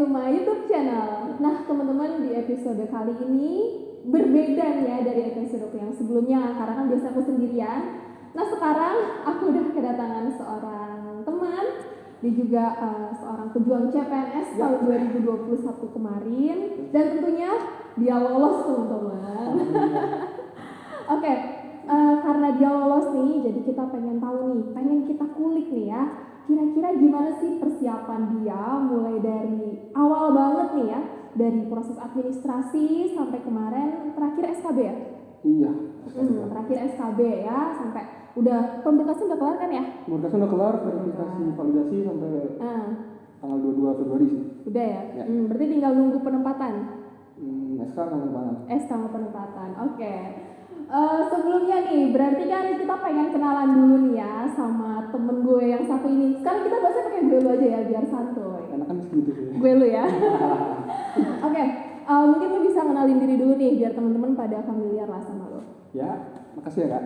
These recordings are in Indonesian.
to my YouTube channel. Nah teman-teman, di episode kali ini berbeda nih ya dari episode yang sebelumnya, karena kan biasa aku sendirian. Nah sekarang aku udah kedatangan seorang teman, dia juga seorang pejuang CPNS tahun 2021 kemarin, dan tentunya dia lolos teman-teman. Oke, karena dia lolos nih, jadi kita pengen tahu nih, pengen kita kulik nih ya, kira-kira gimana sih persiapan dia mulai dari awal banget nih ya, dari proses administrasi sampai kemarin terakhir SKB ya? Iya. Terakhir SKB ya, sampai udah pemberkasan udah kelar kan ya? Pemberkasan udah kelar, verifikasi validasi sampai tanggal 22 Februari sih. Udah ya? Berarti tinggal nunggu penempatan? SK sama penempatan. SK sama penempatan, oke. Sebelumnya nih, berarti kan kita pengen kenalan dulu nih ya sama temen gue yang satu ini. Sekarang kita bahasnya pakai gue lu aja ya, biar santuy. Enak kan segitu sih. Gue lu ya. Oke, mungkin lu bisa kenalin diri dulu nih, biar teman-teman pada familiar lah sama lo. Ya, makasih ya Kak.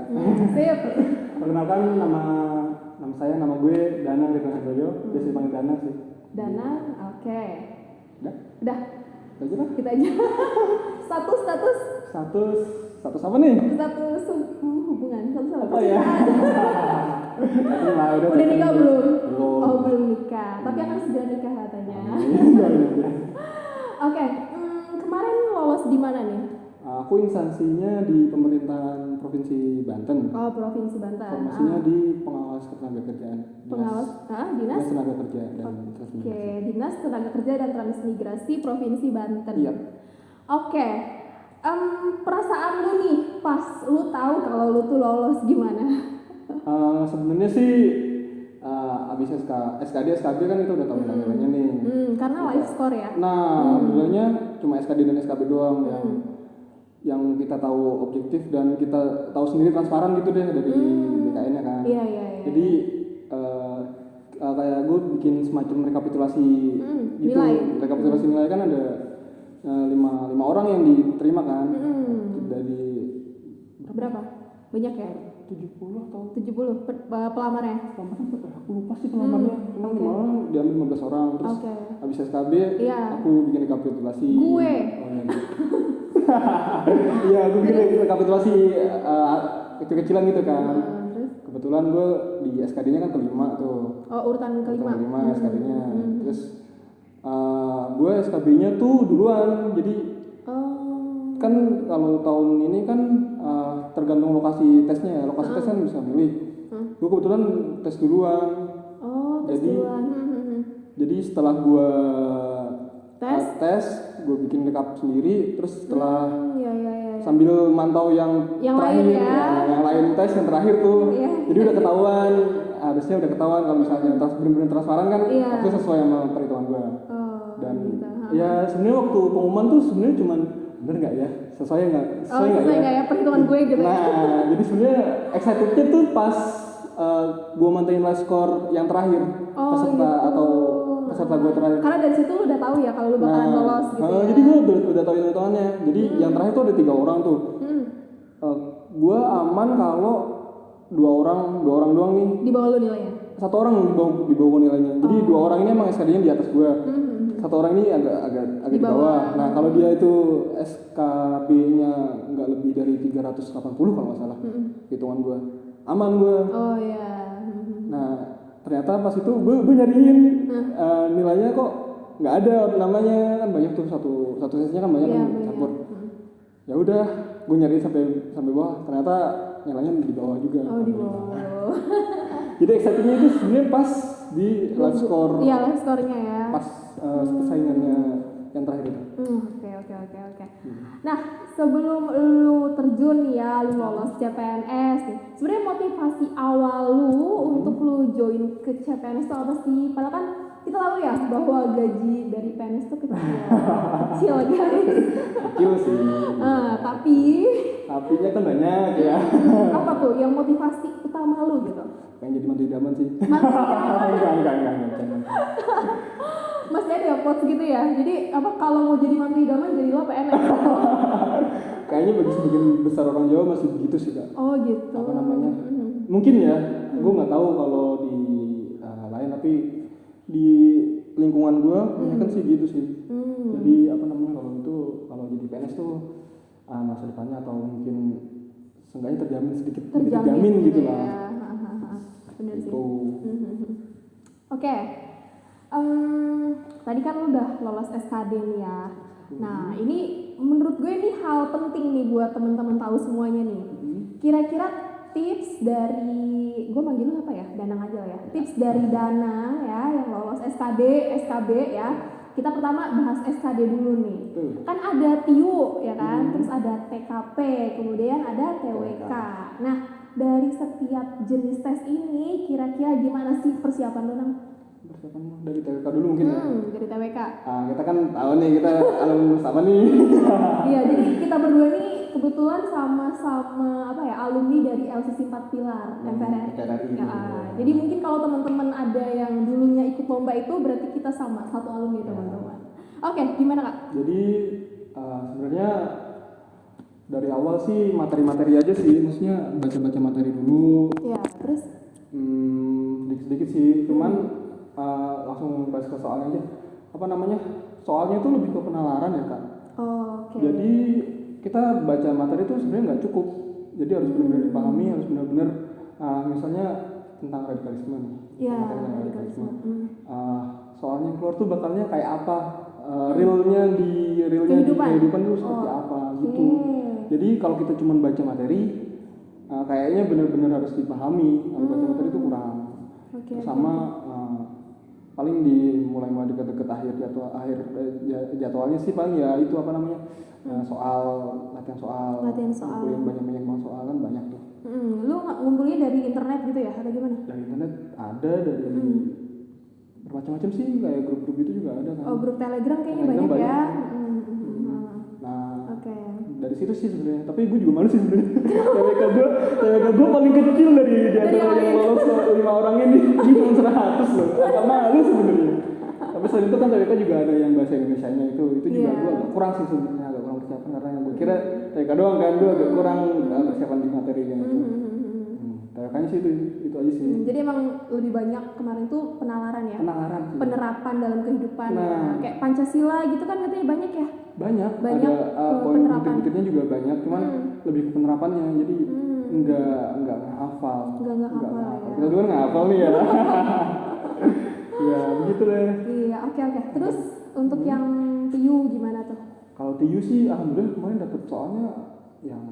Sip. Perkenalkan nama gue Danang Ridwan-Handjoyo. Biasa dipanggil Danang sih. Danang, oke. Udah. Itu aja lah. Kita aja. Status apa nih? Status hubungan. Apa ya? Udah nikah belum? Belum. Oh belum nikah, tapi akan segera nikah katanya. Oke, kemarin lolos di mana nih? Aku instansinya di pemerintahan Provinsi Banten. Oh, Provinsi Banten. Formasinya di pengawas ketenagakerjaan. Pengawas, Dinas Tenaga Kerja dan Transmigrasi. Oke, Dinas Tenaga Kerja dan Transmigrasi Provinsi Banten. Iya. Oke, perasaan lu nih pas lu tahu kalau lu tuh lolos gimana? Sebenarnya sih abis SKD kan itu udah tahu nilainya nih. Karena live score ya. Nah, nilainya cuma SKD dan SKB doang yang kita tahu objektif dan kita tahu sendiri transparan gitu deh dari BKN-nya kan. Iya. Jadi kayak gue bikin semacam rekapitulasi gitu. Nilai. Rekapitulasi nilai kan ada 5 orang yang diterima kan. Dari berapa? Banyak ya? 70 atau 70 pelamarnya. Aku lupa sih pelamarnya. Emang diambil 15 orang terus habis SKB aku bikin rekapitulasi. Gue. Iya, aku bikin rekapitulasi kecil-kecilan gitu kan. Kebetulan gue di SKD-nya kan kelima tuh. Oh, urutan kelima. SKD-nya. Terus gue SKB-nya tuh duluan. Jadi kan kalau tahun ini kan tergantung lokasi tesnya ya. Lokasi tes kan bisa milih. Gue kebetulan tes duluan. Oh, tes duluan. Jadi setelah gue tes, gue bikin rekap sendiri. Terus setelah sambil mantau yang terakhir lain ya. Yang lain tes yang terakhir tuh. Jadi udah ketahuan. Harusnya udah ketahuan kalau misalnya benar-benar transparan kan. Itu sesuai sama perhitungan gue. Dan gitu. ya sebenarnya waktu pengumuman tuh sebenarnya cuman bener nggak ya, sesuai nggak ya perhitungan gue gitu. Nah jadi sebenarnya excitednya tuh pas gue mantengin live score yang terakhir peserta gue terakhir. Karena dari situ lu udah tahu ya kalau lu bakalan lolos gitu. Jadi gue udah tahu hitungannya. Jadi yang terakhir tuh ada 3 orang tuh. Gue aman kalau 2 orang doang nih. Di bawah lu nilainya? 1 orang di bawah nilainya. Jadi 2 orang ini emang SKD-nya di atas gue. 1 orang ini agak di bawah. Nah kalau dia itu SKB-nya nggak lebih dari 380 kalau nggak salah, hitungan gue aman gue. Oh iya. Nah ternyata pas itu gue nyariin nilainya kok nggak ada namanya, kan banyak tuh satu sesinya kan banyak kan campur. Ya udah gue nyariin sampai bawah, ternyata nilainya di bawah juga. Oh di bawah. Jadi excitednya itu sebenarnya pas di live score. Iya live score-nya ya. Pas persaingannya yang terakhir itu. Oke. Nah sebelum lu terjun ya, lu lolos CPNS nih, sebenarnya motivasi awal lu untuk lu join ke CPNS itu apa sih? Padahal kan kita tahu ya bahwa gaji dari PNS itu kecil guys. Kecil sih. Tapinya kan banyak ya. Apa tuh yang motivasi utama lu gitu? Pengen jadi menteri idaman sih. Enggak. Masih ada quotes gitu ya. Jadi kalau mau jadi menteri idaman jadilah PNS. Kayaknya bagi sebagian besar orang Jawa masih begitu sih Kak. Oh gitu. Apa namanya? Mungkin ya. Gue nggak tahu kalau di lain, tapi di lingkungan gue kan sih gitu sih. Jadi apa namanya, kalau jadi PNS tuh masa depannya atau mungkin seenggaknya terjamin gitu ya. lah. Bener gitu. sih. Oke. Tadi kan lu udah lolos SKD nih ya. Nah, ini menurut gue ini hal penting nih buat teman-teman tahu semuanya nih. Kira-kira tips dari, gue manggil lu apa ya? Danang aja lah ya. Tips dari Danang ya yang lolos SKD, SKB ya. Kita pertama bahas SKD dulu nih. Kan ada TIU ya kan, terus ada TKP, kemudian ada TWK. Nah, dari setiap jenis tes ini kira-kira gimana sih persiapan lu, Nang? Persiapan dari TWK dulu mungkin ya. Dari TWK. Kita kan tahu nih kita alumni sama nih. Iya, jadi kita berdua nih kebetulan sama-sama apa ya, alumni dari LCC 4 Pilar MPRRI. Jadi mungkin kalau teman-teman ada yang dulunya ikut lomba itu berarti kita sama satu alumni teman-teman. Oke, gimana Kak? Jadi sebenarnya dari awal sih materi-materi aja sih, maksudnya baca-baca materi dulu. Ya, terus? Sedikit-sedikit sih, cuman langsung bahas ke soalnya aja. Apa namanya? Soalnya itu lebih ke penalaran ya Kak. Oke. Jadi kita baca materi itu sebenarnya nggak cukup. Jadi harus benar-benar dipahami, harus benar-benar misalnya tentang radikalisme nih. Iya, radikalisme. Soalnya yang keluar tuh bakalnya kayak apa? Realnya di kehidupan itu seperti apa gitu. Jadi kalau kita cuma baca materi, kayaknya benar-benar harus dipahami. Kalau baca materi itu kurang. Sama paling mulai deket-deket akhir jadwalnya sih paling ya itu apa namanya latihan soal. Ngumpulin banyak soal kan banyak tuh. Lu ngumpulin dari internet gitu ya atau gimana? Dari internet ada, dari bermacam-macam sih, kayak grup-grup itu juga ada kan. Oh, grup Telegram kayaknya banyak ya. Nah, dari situ sih sebenarnya. Tapi gue juga malu sih sebenarnya. TWK gue paling kecil dari antara yang lolos 5 orang ini. Gue cuma 100 loh. Agak malu sebenarnya. Tapi selain itu kan TWK juga ada yang bahasa Indonesianya itu juga gue agak kurang sih sebenarnya, agak kurang persiapan karena gue kira TWK doang kan, gue agak kurang persiapan di materinya itu. TWK-nya sih itu aja sih. Jadi emang lebih banyak kemarin tuh penalaran ya? Penalaran sih. Penerapan dalam kehidupan ya. Kayak Pancasila gitu kan katanya banyak ya? Banyak ada poin penting-pentingnya juga banyak, cuman lebih ke penerapannya. Jadi enggak hafal. Enggak hafal ya. Kita dulu nggak hafal nih ya. Ya begitu deh. Iya, oke. Terus untuk yang TIU gimana tuh? Kalau TIU sih alhamdulillah kemarin dapet soalnya yang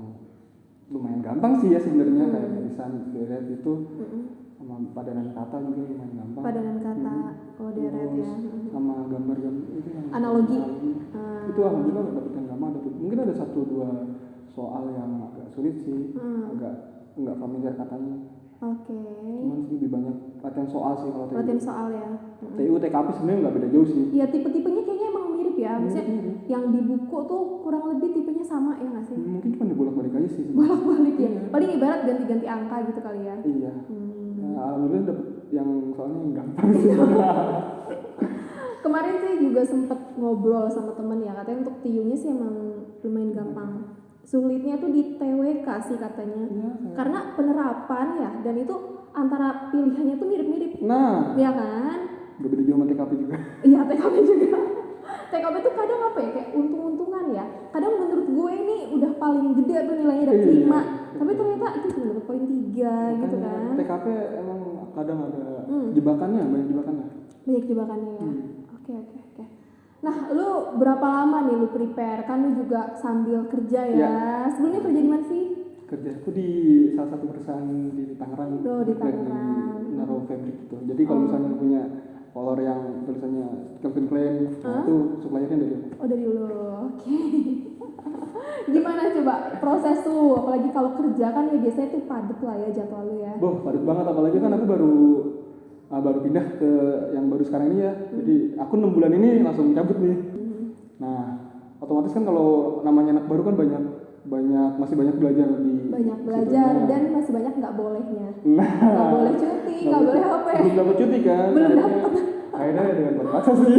lumayan gampang sih ya sebenarnya, kayak tulisan deret itu sama padanan kata juga lumayan gampang. Padanan kata, deret ya. Sama gambar-gambar itu yang analogi. Itu alhamdulillah dapet yang gampang. Mungkin ada 1-2 soal yang agak sulit sih, agak familiar katanya. Oke. Cuman sih lebih banyak latihan soal sih kalau TIU. Latihan soal ya. TIU TKP sebenarnya nggak beda jauh sih. Iya, tipe-tipenya kayaknya emang mirip ya. Maksudnya yang di buku tuh kurang lebih tipenya sama ya nggak sih? Mungkin cuma dibolak-balik aja sih. Bolak-balik ya. Paling ibarat ganti-ganti angka gitu kali ya. Iya. Alhamdulillah dapet yang soalnya yang gampang sih. Kemarin sih juga sempet ngobrol sama temen ya, katanya untuk TIU-nya sih emang lumayan gampang. Sulitnya tuh di TWK sih katanya. Karena penerapan ya, dan itu antara pilihannya tuh mirip-mirip. Nah, ya kan? Udah beda jauh sama TKP juga. Iya, TKP juga. TKP tuh kadang apa ya, kayak untung-untungan ya. Kadang menurut gue ini udah paling gede tuh nilainya dapet 5. Tapi ternyata itu cuma dapet poin 3 gitu kan. TKP emang kadang ada jebakannya, banyak jebakannya. Banyak jebakannya ya. Oke. Nah, lu berapa lama nih lu prepare? Kan lu juga sambil kerja ya. Sebelumnya kerja di mana sih? Kerjaku di salah satu perusahaan di Tangerang. Di Tangerang. Di Naro Fabric gitu. Jadi kalau misalnya punya kolor yang tulisannya Calvin Klein, itu suppliernya dari aku. Oh, dari lu. Oke. Gimana coba proses tuh? Apalagi kalau kerja kan ya biasanya tuh padet lah ya jadwal lu ya. Padet banget, apalagi kan aku baru pindah ke yang baru sekarang ini ya. Jadi aku 6 bulan ini langsung cabut nih. Nah, otomatis kan kalau namanya anak baru kan masih banyak belajar dan masih banyak nggak bolehnya. Nggak boleh cuti, nggak boleh apa ya. Belum dapat cuti kan? Belum dapat. Akhirnya dengan terpaksa sih.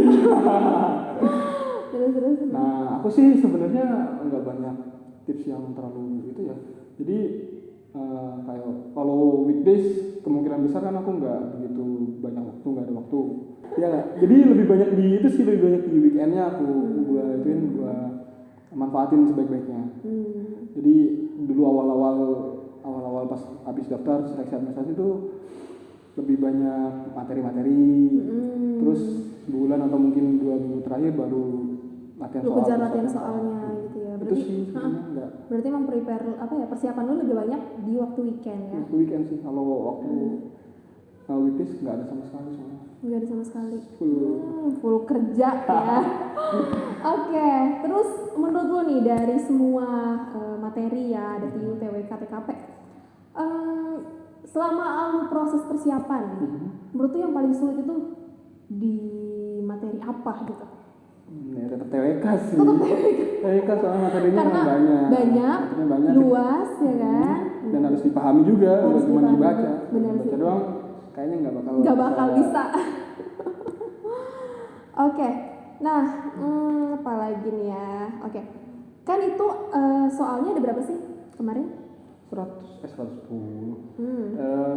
Terus. Nah, aku sih sebenarnya nggak banyak tips yang terlalu itu ya. Jadi kayak kalau weekdays kemungkinan besar kan aku nggak begitu banyak waktu, nggak ada waktu. Ya nggak. Jadi lebih banyak di itu sih, lebih banyak di weekendnya gue manfaatin sebaik-baiknya. Jadi dulu awal-awal pas habis daftar seleksi administrasi itu lebih banyak materi-materi, terus sebulan atau mungkin 2 minggu terakhir baru latihan soalnya gitu ya. Berarti itu sih enggak. Berarti emang prepare persiapan lu lebih banyak di waktu weekend ya. Waktu weekend sih, kalau waktu weekdays nggak ada sama sekali soalnya. Nggak ada sama sekali. Full kerja ya. Oke, terus menurut lu nih dari semua materi ya, ada TIU, TWK, TKP, selama lu proses persiapan nih, menurut lu yang paling sulit itu di materi apa gitu? Ya tetap TWK sih. TWK soalnya materinya banyak, luas ya kan. Dan harus dipahami juga, bukan cuma dibaca. Benar baca sih. doang kayaknya nggak bakal bisa. Oke, nah apa lagi nih ya? Oke, kan itu soalnya ada berapa sih kemarin? 110.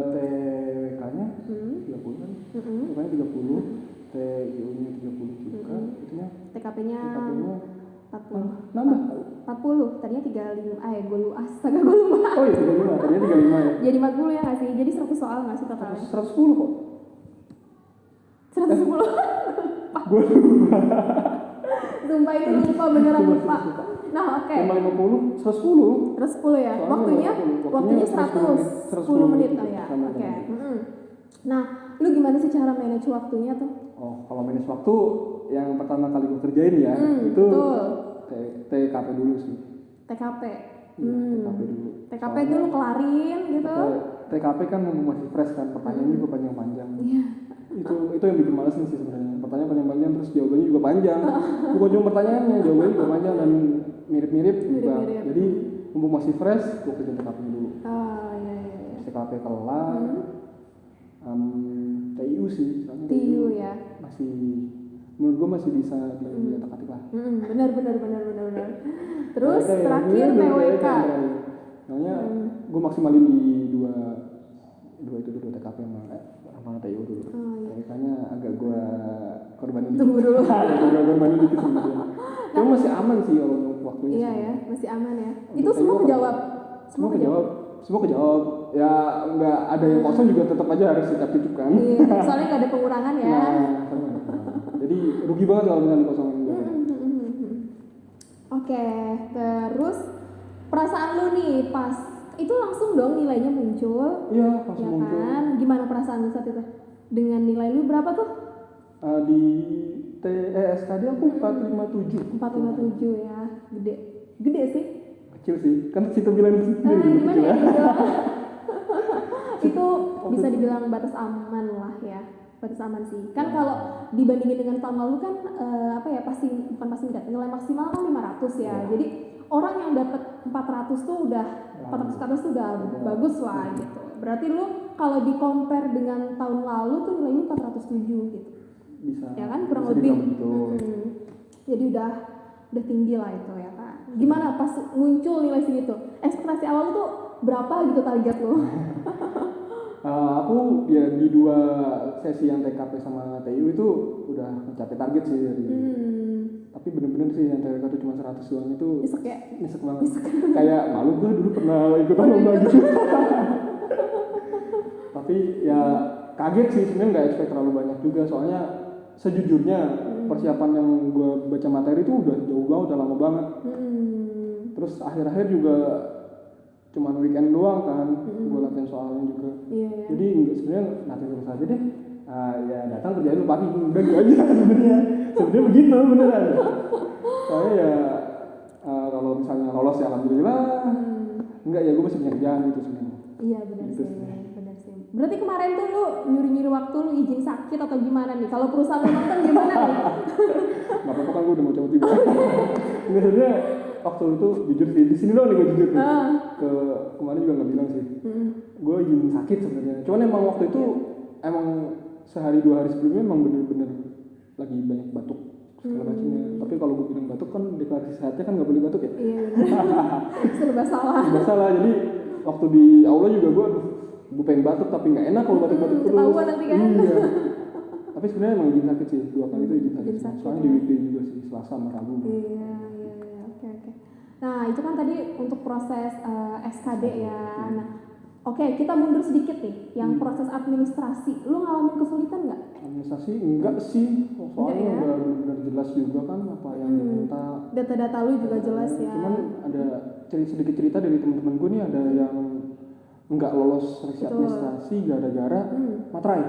TWK-nya 30 kan? TWK-nya 30, TIU-nya 30 juga, itunya TKP-nya 40. Nambah 40, tadinya 35. Gue lupa. Oh iya 35, tadinya 35 ya. Jadi 40 ya nggak sih? Jadi 100 soal nggak sih totalnya? 110 kok. 110. Gue lupa. Sumpah ini lupa, beneran lupa. Nah oke. 50, 110. 110 ya. Waktunya 110 menit. Oh ya. Oke. Nah, lu gimana sih cara manage waktunya tuh? Oh, kalau manage waktu yang pertama kali gue kerjain ya, itu TKP dulu sih. TKP. TKP dulu. TKP itu lu kelarin gitu. TKP kan masih fresh kan, pertanyaan juga panjang-panjang. Iya. Itu yang bikin males nih sih sebenarnya. Pertanyaan panjang-panjang terus jawabannya juga panjang. Bukan cuma pertanyaannya, jawabannya juga panjang dan mirip-mirip juga. Jadi mumpung masih fresh, gue kerjain TKP dulu. Oh iya. TKP kelar. TIU sih, TIU ya. Masih menurut gue masih bisa diotak-atik lah. Benar. Terus terakhir TWK. Soalnya gue maksimalin di dua TKP sama TIU dulu. TWK-nya agak gue korbanin dikit. Tunggu dulu. Agak korbanin dikit sebenarnya. Cuma masih aman sih kalau waktunya. Iya ya, masih aman ya. Itu semua kejawab. Semua kejawab. Ya nggak ada yang kosong juga tetap aja harus dicap-cip kan. Iya, soalnya nggak ada pengurangan ya. Jadi rugi banget kalau misalnya kosong. Oke, terus perasaan lu nih pas itu langsung dong nilainya muncul. Iya, langsung ya muncul. Kan? Gimana perasaan lu saat itu? Dengan nilai lu berapa tuh? Di TES tadi aku 457. 457 ya, gede sih. Kecil sih, kan situ bilang gimana ya? Itu bisa dibilang batas aman lah ya, batas aman sih. Kan kalau dibandingin dengan tahun lalu kan nilai maksimal kan 500 ya. Jadi orang yang dapat 400 tuh udah 400 ke atas tuh udah bagus lah gitu. Berarti lu kalau di compare dengan tahun lalu tuh nilainya 407 gitu. Bisa. Ya kan kurang lebih. Jadi udah tinggi lah itu ya kan. Gimana pas muncul nilai segitu? Ekspektasi awal lu tuh berapa gitu target lu? Aku ya di 2 sesi yang TKP sama TIU itu udah mencapai target sih dari. Tapi bener-bener sih yang TWK tuh cuma 100 doang itu nyesek banget. Kayak malu gue dulu pernah ikutan lomba gitu. Tapi ya kaget sih, sebenarnya nggak expect terlalu banyak juga soalnya sejujurnya persiapan yang gue baca materi itu udah jauh banget, udah lama banget. Terus akhir-akhir juga cuman weekend doang kan, gue latihan soalnya juga. Jadi sebenarnya latihan terus aja deh. Ya datang kerjain lu pagi, udah gitu aja sebenarnya begitu beneran. Soalnya ya kalau misalnya lolos ya alhamdulillah. Enggak ya gue masih punya kerjaan gitu sebenarnya. Iya benar gitu sih. Berarti kemarin tuh lu nyuri waktu, lu izin sakit atau gimana nih? Kalau perusahaan lu nonton gimana nih? Gak apa-apa kan gue udah mau cabut juga. Enggak sebenarnya waktu itu jujur sih, di sini doang nih gue jujur nih. Kemarin juga nggak bilang sih. Gue izin sakit sebenarnya. Cuman emang waktu itu emang sehari 2 hari sebelumnya emang bener-bener lagi banyak batuk segala macamnya. Tapi kalau gue bilang batuk kan deklarasi sehatnya kan nggak boleh batuk ya. Iya. Serba salah. Jadi waktu di aula juga gue pengen batuk tapi nggak enak kalau batuk-batuk terus. Ketahuan nanti kan. Iya. Tapi sebenarnya emang izin sakit sih, 2 kali itu izin sakit. Izin sakit, Soalnya ya. di weekday juga sih, Selasa sama Rabu. Iya, oke. Nah, itu kan tadi untuk proses SKD ya. Nah, oke, kita mundur sedikit nih. Yang proses administrasi, lu ngalamin kesulitan nggak? Administrasi enggak sih, soalnya Enggak ya? udah benar jelas juga kan apa yang diminta. Data-data lu juga jelas ya. Cuman ada sedikit cerita dari teman-teman gue nih, ada yang nggak lolos seleksi administrasi gara-gara materai.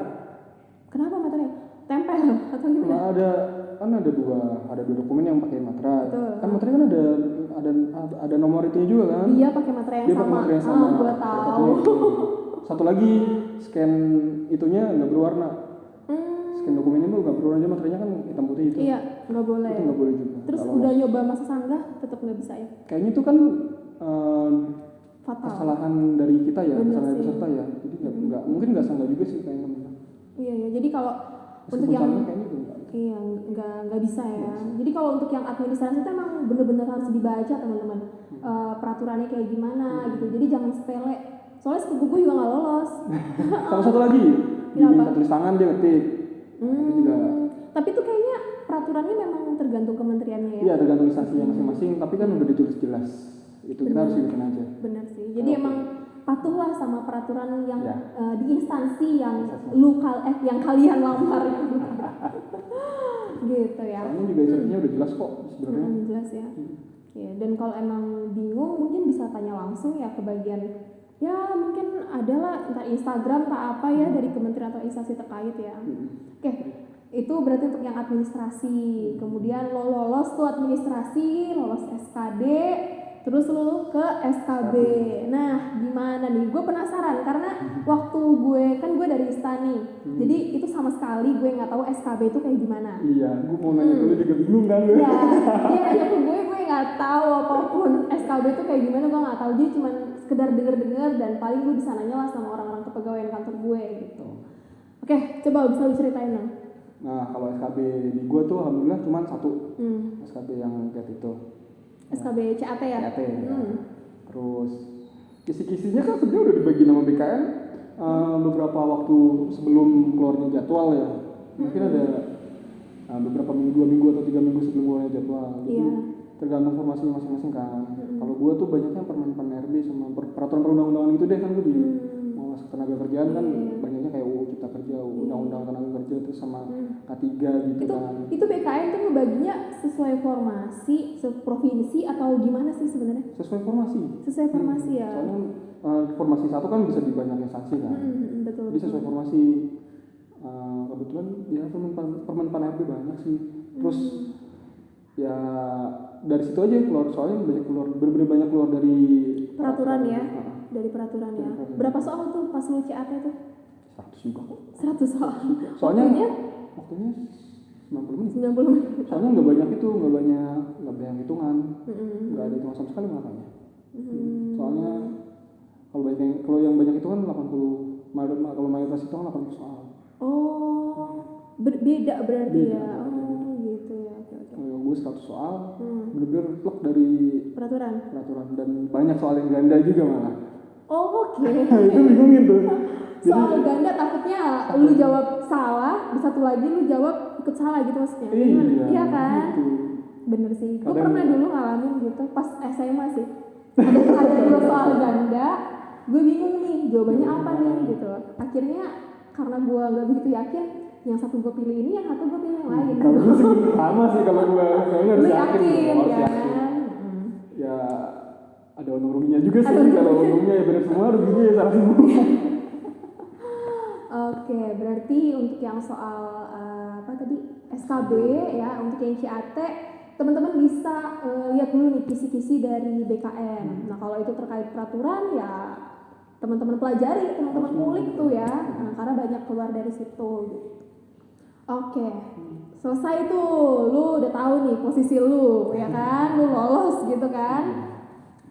Kenapa materai? Tempel atau gimana? Nah, ada dua dokumen yang pakai materai. Betul. Kan materai kan ada nomor itunya juga kan? Dia pakai materai yang Dia sama. pakai materai yang sama. Gua tahu. Satu lagi scan itunya nggak berwarna. Scan dokumennya tuh nggak berwarna, aja materainya kan hitam putih itu. Iya, nggak boleh. Itu nggak boleh juga. Terus Nggak udah lolos. nyoba masa sanggah, tetap nggak bisa ya? Kayaknya itu kan Fatal. kesalahan dari kita ya, Bener kesalahan sih. peserta ya. Jadi nggak mungkin nggak sanggah juga sih kayaknya. Iya. Jadi kalau untuk Meskipun yang sanggah kayaknya itu nggak. iya nggak bisa ya. Jadi kalau untuk yang administrasi itu emang bener-bener harus dibaca teman-teman. Peraturannya kayak gimana gitu. Jadi jangan sepele. Soalnya sepupu gue juga nggak lolos. Sama satu lagi, diminta tulis tangan dia ngetik. Itu juga. Tapi tuh kayaknya peraturannya memang tergantung kementeriannya ya. Iya, tergantung instansinya masing-masing, tapi kan udah ditulis jelas. Itu kita harus ikutin aja. Bener sih. Jadi emang patuhlah sama peraturan yang Ya. di instansi yang yang kalian lamar gitu ya. Soalnya juga instansinya udah jelas kok sebenarnya. Jelas ya. Ya, dan kalau emang bingung mungkin bisa tanya langsung ya ke bagian ya mungkin adalah entah Instagram entah apa ya dari kementerian atau instansi terkait ya. Oke. Itu berarti untuk yang administrasi. Kemudian lo lolos tuh administrasi, lolos SKD, terus lo ke SKB. Nah, gimana nih? Gue penasaran karena waktu gue dari ISTA nih. Jadi itu sama sekali gue nggak tahu SKB itu kayak gimana. Iya, gue mau nanya dulu juga bingung kan lu. Ya, dia nanya ke gue nggak tahu apapun SKB itu kayak gimana, gue nggak tahu. Jadi cuma sekedar denger dan paling gue bisa nanya lah sama orang-orang kepegawaian kantor gue gitu. Oke, coba bisa lu ceritain dong. Nah, kalau SKB di gue tuh alhamdulillah cuma satu. SKB yang kayak itu. SKB CAT ya? CAT ya. Terus kisi-kisinya kan sebenarnya udah dibagi nama BKN beberapa waktu sebelum keluarnya jadwal ya. Mungkin ada beberapa minggu, 2 minggu atau 3 minggu sebelum keluarnya jadwal. Jadi tergantung formasinya masing-masing kan. Kalau gue tuh banyaknya permen RB sama peraturan perundang-undangan gitu deh kan gue di mau masuk tenaga kerjaan kan banyaknya kayak UU Cipta Kerja, undang-undang tenaga kerja itu sama K3 gitu kan. Itu BKN tuh ngebaginya sesuai formasi, provinsi atau gimana sih sebenarnya? Sesuai formasi. Sesuai formasi ya. Soalnya formasi satu kan bisa di banyak instansi kan. Betul. Jadi sesuai formasi. Kebetulan ya permen RB banyak sih. Terus ya dari situ aja keluar, soalnya bener-bener banyak keluar dari peraturan ya. Dari peraturan ya. Berapa soal tuh pas lu CAT tuh? 100 juga kok. 100 soal. Soalnya waktunya 90 menit. 90 menit. Soalnya nggak banyak hitungan. Nggak ada hitungan sama sekali makanya. Soalnya kalau yang banyak hitungan 80, kalau mayoritas hitungan 80 soal. Oh, berbeda berarti ya. Oh, gitu ya. Oke. Kalau gue 100 soal, bener-bener plek dari peraturan dan banyak soal yang ganda juga malah. Oh, oke. Itu bingungin tuh. Soal ganda takutnya lu jawab salah, di satu lagi lu jawab ikut salah gitu maksudnya. Iya kan? Gitu. Bener sih. Gue pernah dulu ngalamin gitu pas SMA sih. Ada 2 soal ganda, gue bingung nih jawabannya apa nih gitu. Akhirnya karena gue gak begitu yakin, yang satu gue pilih ini, yang satu gue pilih yang lain. Kalau gue sih sama sih kalau gue soalnya harus yakin. Ya ada untung ruginya juga sih. Kalau untungnya ya benar semua, ruginya ya salah semua. Oke, berarti untuk yang soal SKB ya, untuk yang CAT teman-teman bisa lihat dulu nih kisi-kisi dari BKN. Nah, kalau itu terkait peraturan ya teman-teman pelajari, teman-teman kulik tuh ya. Nah, karena banyak keluar dari situ gitu. Oke. Selesai tuh, lu udah tahu nih posisi lu, ya kan? Lu lolos gitu kan?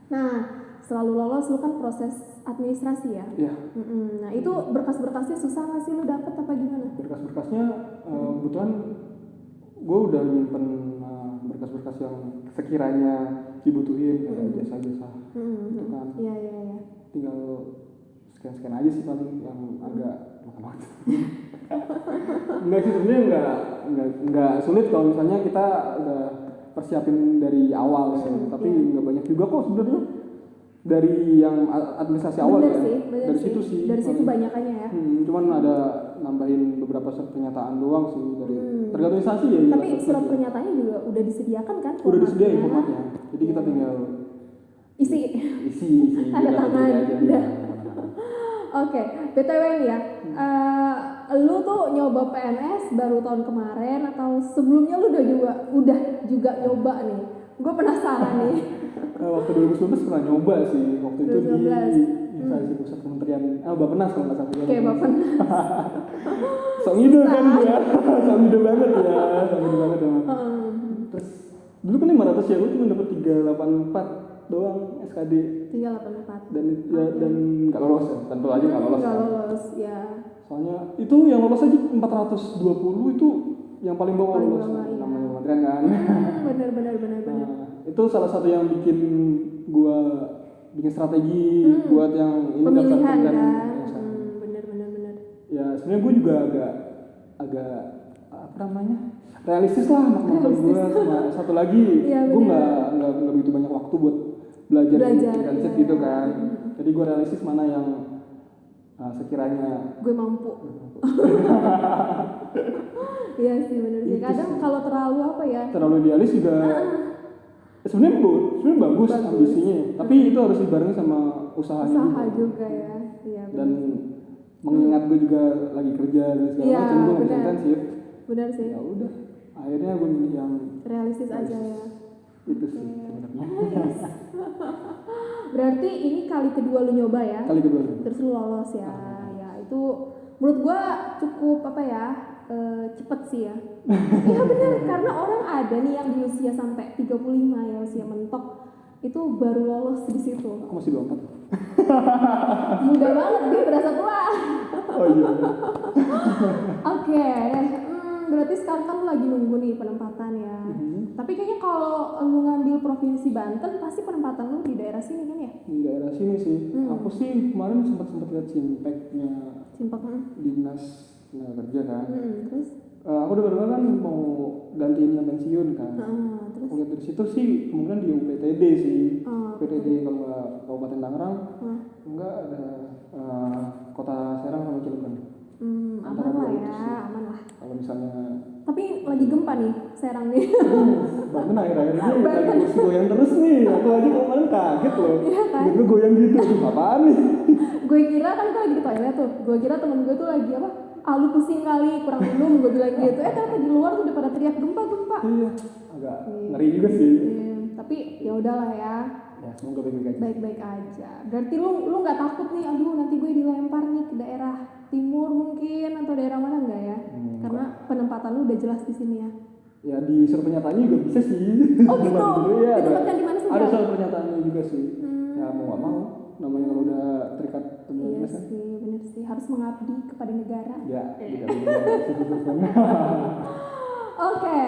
Nah, setelah lu lolos, lu kan proses administrasi ya? Iya. Nah, itu berkas-berkasnya susah nggak sih lu dapet apa gimana? Berkas-berkasnya kebetulan gue udah nyimpen berkas-berkas yang sekiranya dibutuhin kayak jasa-jasa gitu kan. Iya. Tinggal scan aja sih paling yang agak makan waktu. Enggak sih, sebenarnya enggak sulit kalau misalnya kita udah persiapin dari awal sih. Tapi enggak banyak juga kok sebenarnya dari yang administrasi awal bener ya. Sih, dari situ sih. Dari situ banyakannya ya. Cuman ada nambahin beberapa surat pernyataan doang sih dari tergantung instansi ya. Tapi surat pernyataannya juga udah disediakan kan? Udah disediain formatnya. Jadi kita tinggal isi tanda tangan. Oke, BTW nih ya. Lu tuh nyoba PNS baru tahun kemarin atau sebelumnya lu udah juga nyoba nih? Gue penasaran nih. Waktu 2019 pernah nyoba sih. Waktu itu di instansi pusat kementerian Bappenas kalau nggak salah. Oke, Bappenas. Sok ngide kan dia. Sok ngide banget ya. Terus dulu kan 500 ya, gue cuma dapat 384 doang SKD. 384. Dan nggak lolos ya, tentu aja nggak lolos. Nggak lolos ya. Soalnya itu yang lolos aja 420 itu yang paling bawah lolos. Namanya kementerian kan. Bener. Itu salah satu yang bikin strategi buat yang ini pemilihan kan. Bener. Ya sebenarnya gue juga agak apa namanya realistis lah menurut gue. Sama satu lagi gue nggak begitu banyak waktu buat belajar intensif gitu kan. Jadi gue realistis mana yang sekiranya gue mampu. Iya sih benar sih. Kadang kalau terlalu idealis juga sebenarnya bagus ambisinya, tapi itu harus dibarengi sama usaha juga ya. Iya, dan mengingat gue juga lagi kerja dan segala macam, gue nggak bisa intensif. Benar sih. Ya udah, akhirnya gue milih yang realistis aja ya. Itu sih sebenarnya. Berarti ini kali kedua lu nyoba ya? Kali kedua. Terus lu lolos ya. Ya itu menurut gue cukup cepet sih ya. Iya benar, karena orang ada nih yang di usia sampai 35 ya, usia mentok itu baru lolos di situ. Aku masih 24. Muda banget dia, berasa tua. Oh iya. Oke, berarti sekarang kan lu lagi nunggu nih penempatan ya. Tapi kayaknya kalau lu ngambil provinsi Banten pasti penempatan lu di daerah sini kan ya? Di daerah sini sih. Aku sih kemarin sempat lihat simpeknya. Dinas tenaga kerja kan. Terus? Aku dengar kan mau gantiin yang pensiun kan. Terus? Lihat dari situ sih kemudian di UPTD sih. UPTD kalau nggak Kabupaten Tangerang, enggak ada Kota Serang sama Cilegon. Aman lah ya, aman lah. Kalau misalnya. Tapi lagi gempa nih Serang nih. Banten akhir-akhir ini lagi kursi goyang terus nih. Aku aja kemarin kaget loh. Iya kan? Gue goyang gitu, apaan nih? Gue kira kan lagi di toilet tuh. Gue kira temen gue tuh lagi apa? Lu pusing kali, kurang minum, gue bilang gitu. Ternyata di luar tuh udah pada teriak gempa. Iya, agak ngeri juga sih. Tapi ya udahlah ya. Ya semoga baik-baik aja. Baik-baik aja. Berarti lu nggak takut nih? Aduh nanti gue dilempar nih ke daerah timur mungkin atau daerah mana enggak ya? Karena penempatan lu udah jelas di sini ya. Ya di surat pernyataannya juga bisa sih. Oh gitu. Ya, ditempatkan di mana saja? Ada surat pernyataannya juga sih. Ya mau nggak mau, namanya kalau udah terikat dengan iya sih, benar sih. Harus mengabdi kepada negara. Ya, tidak. Oke,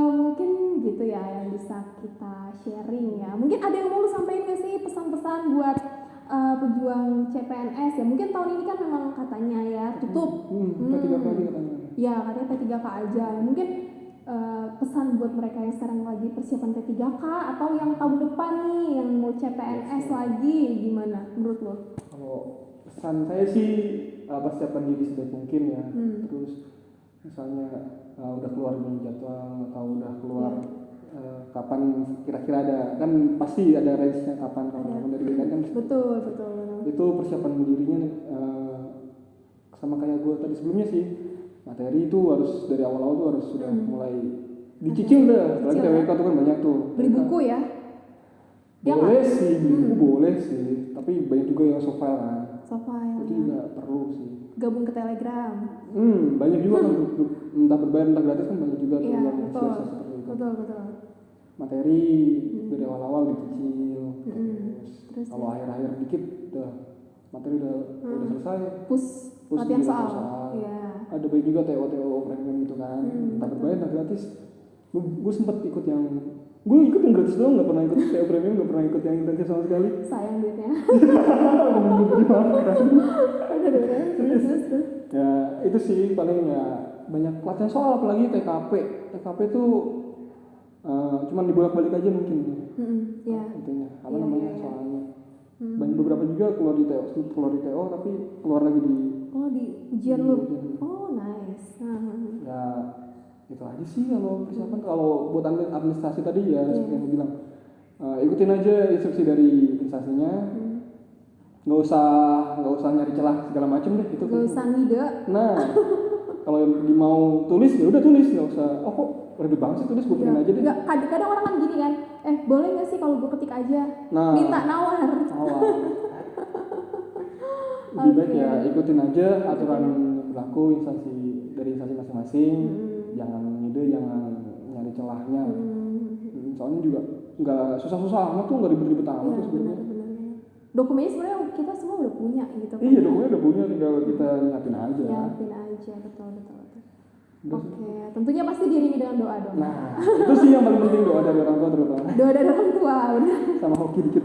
mungkin gitu ya yang bisa kita sharing ya. Mungkin ada yang mau lu sampaikan nggak sih pesan-pesan buat pejuang CPNS ya? Mungkin tahun ini kan memang katanya ya tutup. P3K aja katanya. Ya katanya P3K aja. Mungkin pesan buat mereka yang sekarang lagi persiapan P3K atau yang tahun depan nih yang mau CPNS lagi, gimana menurut lo? Kalau pesan saya sih persiapan diri sebaik mungkin ya. Terus misalnya udah keluar nih jadwal atau udah keluar kapan kira-kira ada, kan pasti ada range-nya kapan dari BKN kan. Betul. Itu persiapan dirinya sama kayak gue tadi sebelumnya sih. Materi itu harus dari awal-awal tuh harus sudah mulai dicicil dah. Apalagi TWK tuh kan banyak tuh. Beli buku ya? Boleh sih, beli buku boleh sih. Tapi banyak juga yang soft file kan. Itu juga perlu sih. Gabung ke Telegram. Banyak juga kan grup entah berbayar entah gratis kan banyak juga tuh yang betul. seperti itu. Betul. Materi dari awal-awal dicicil. Terus kalau akhir-akhir dikit udah materi udah selesai. Push latihan soal. Iya. Ada banyak juga TO premium gitu kan. Entah berbayar entah gratis. Gue sempet ikut yang Gue ikut yang gratis doang, nggak pernah ikut TO premium, nggak pernah ikut yang intensif sama sekali. Sayang duitnya. Ya itu sih paling ya banyak latihan soal, apalagi TKP. TKP tuh cuman dibolak-balik aja mungkin. Ya. Intinya apa Iya, namanya iya. soalnya. Banyak beberapa juga keluar di TO tapi keluar lagi di Di ujian lu. ujian. Oh, nice. Ya itu aja sih kalau persiapan. Kalau buat administrasi tadi ya seperti yang gue bilang, ikutin aja instruksi dari instansinya. Nggak usah nyari celah segala macam deh itu. Gak usah ngide. Nah kalau mau tulis ya udah tulis, nggak usah kok ribet banget sih tulis, gue bikin aja deh. Nggak, kadang orang kan gini kan, boleh nggak sih kalau gue ketik aja? Nah, Minta nawar. Lebih baik ya ikutin aja aturan berlaku dari instansi masing-masing. Jangan ngide, jangan nyari celahnya. Soalnya juga nggak susah-susah amat tuh, nggak ribet-ribet amat tuh sebenarnya. Dokumennya sebenarnya kita semua udah punya gitu kan. Iya, dokumennya udah punya, tinggal kita nyiapin aja. Nyiapin aja, betul. Oke, tentunya pasti diiringi dengan doa dong. Nah, itu sih yang paling penting, doa dari orang tua terutama. Doa dari orang tua, udah. Sama hoki dikit.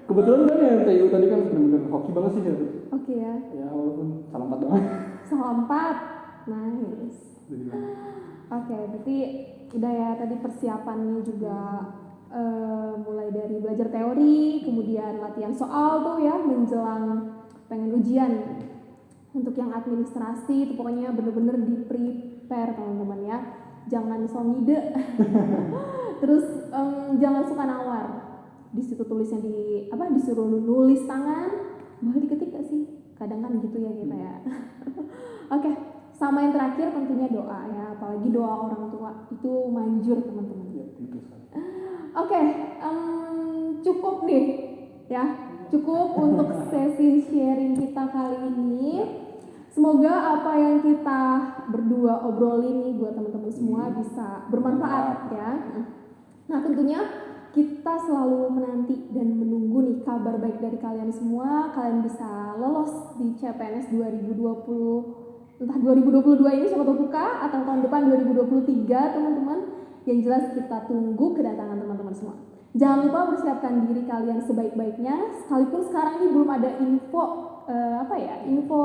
Kebetulan kan yang TU tadi kan bener-bener hoki banget sih ya. Oke ya. Ya walaupun salah 4 doang. Salah 4, nice. Oke, berarti udah ya tadi persiapannya juga. Mulai dari belajar teori, kemudian latihan soal tuh ya menjelang pengen ujian. Untuk yang administrasi itu pokoknya bener-bener di prepare teman-teman ya, jangan so ngide. Terus jangan suka nawar. Di situ tulisnya disuruh nulis tangan, boleh diketik gak sih? Kadang kan gitu ya kita ya. Oke, sama yang terakhir tentunya doa ya, apalagi doa orang tua itu manjur teman-teman. Ya, itu sih. Oke, cukup nih ya, cukup untuk sesi sharing kita kali ini. Semoga apa yang kita berdua obrolin nih buat teman-teman semua bisa bermanfaat ya. Nah tentunya kita selalu menanti dan menunggu nih kabar baik dari kalian semua. Kalian bisa lolos di CPNS 2020, entah 2022 ini siapa tahu buka, atau tahun depan 2023 teman-teman. Yang jelas kita tunggu kedatangan teman-teman semua. Jangan lupa persiapkan diri kalian sebaik-baiknya. Sekalipun sekarang ini belum ada info info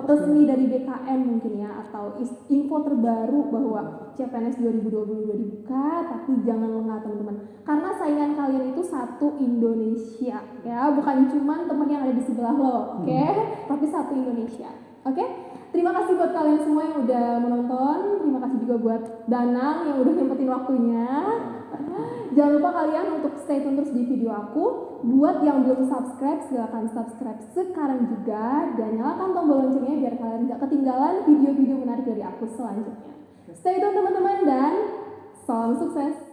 resmi dari BKN mungkin ya, atau info terbaru bahwa CPNS 2022 dibuka, tapi jangan lengah teman-teman. Karena saingan kalian itu satu Indonesia ya, bukan cuma teman yang ada di sebelah lo, oke? Tapi satu Indonesia. Oke? Terima kasih buat kalian semua yang udah menonton. Terima kasih juga buat Danang yang udah nyempetin waktunya. Jangan lupa kalian untuk stay tune terus di video aku. Buat yang belum subscribe, silakan subscribe sekarang juga. Dan nyalakan tombol loncengnya biar kalian gak ketinggalan video-video menarik dari aku selanjutnya. Stay tune teman-teman dan salam sukses.